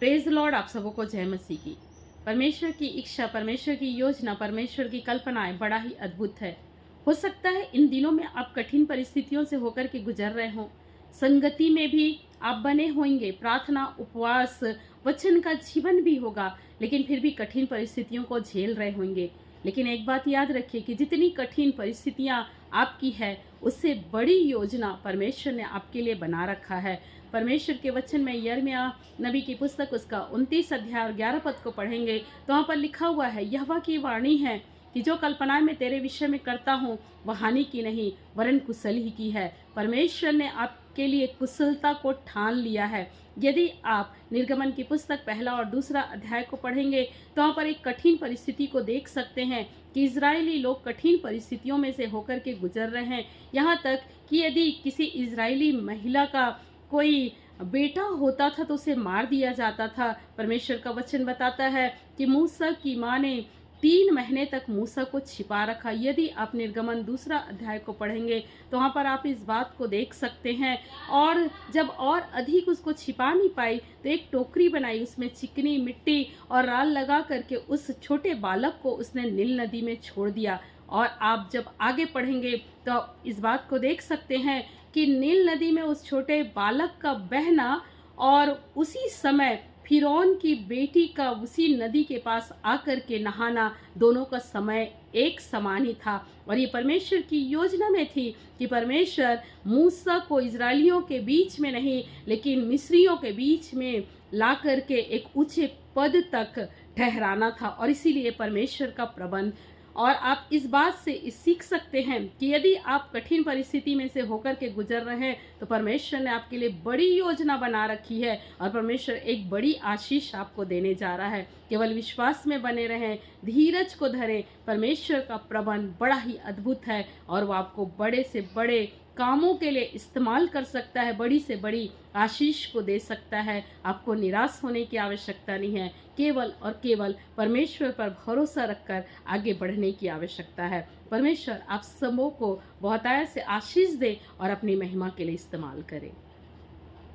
Praise Lord. आप सबों को जय मसीह की। परमेश्वर की इच्छा, परमेश्वर की योजना, परमेश्वर की कल्पनाएं बड़ा ही अद्भुत है। हो सकता है इन दिनों में आप कठिन परिस्थितियों से होकर के गुजर रहे हो। संगति में भी आप बने होंगे, प्रार्थना, उपवास, वचन का जीवन भी होगा, लेकिन फिर भी कठिन परिस्थितियों को झेल रहे होंगे। लेकिन एक बात याद रखिए कि जितनी कठिन परिस्थितियां आपकी है, उससे बड़ी योजना परमेश्वर ने आपके लिए बना रखा है। परमेश्वर के वचन में यिर्मयाह नबी की पुस्तक उसका 29 अध्याय और 11 पद को पढ़ेंगे तो वहाँ पर लिखा हुआ है, यहोवा की वाणी है कि जो कल्पनाएं मैं तेरे विषय में करता हूँ वह हानि की नहीं वरन कुशल ही की है। परमेश्वर ने आपके लिए कुशलता को ठान लिया है। यदि आप निर्गमन की पुस्तक 1 और 2 अध्याय को पढ़ेंगे तो वहाँ पर एक कठिन परिस्थिति को देख सकते हैं कि इजरायली लोग कठिन परिस्थितियों में से होकर के गुजर रहे हैं। यहाँ तक कि यदि किसी इजरायली महिला का कोई बेटा होता था तो उसे मार दिया जाता था। परमेश्वर का वचन बताता है कि मूसा की माँ ने 3 महीने तक मूसा को छिपा रखा। यदि आप निर्गमन 2 अध्याय को पढ़ेंगे तो वहाँ पर आप इस बात को देख सकते हैं। और जब और अधिक उसको छिपा नहीं पाई तो एक टोकरी बनाई, उसमें चिकनी मिट्टी और राल लगा करके उस छोटे बालक को उसने नील नदी में छोड़ दिया। और आप जब आगे पढ़ेंगे तो आप इस बात को देख सकते हैं कि नील नदी में उस छोटे बालक का बहना और उसी समय फिरौन की बेटी का उसी नदी के पास आकर के नहाना, दोनों का समय एक समान ही था। और ये परमेश्वर की योजना में थी कि परमेश्वर मूसा को इजरायलियों के बीच में नहीं लेकिन मिस्रियों के बीच में ला करके एक ऊंचे पद तक ठहराना था। और इसीलिए परमेश्वर का प्रबंध। और आप इस बात से सीख सकते हैं कि यदि आप कठिन परिस्थिति में से होकर के गुजर रहे हैं तो परमेश्वर ने आपके लिए बड़ी योजना बना रखी है और परमेश्वर एक बड़ी आशीष आपको देने जा रहा है। केवल विश्वास में बने रहें, धीरज को धरें। परमेश्वर का प्रबंध बड़ा ही अद्भुत है और वो आपको बड़े से बड़े कामों के लिए इस्तेमाल कर सकता है, बड़ी से बड़ी आशीष को दे सकता है। आपको निराश होने की आवश्यकता नहीं है, केवल और केवल परमेश्वर पर भरोसा रखकर आगे बढ़ने की आवश्यकता है। परमेश्वर आप सबों को बहुतायत से आशीष दे और अपनी महिमा के लिए इस्तेमाल करे।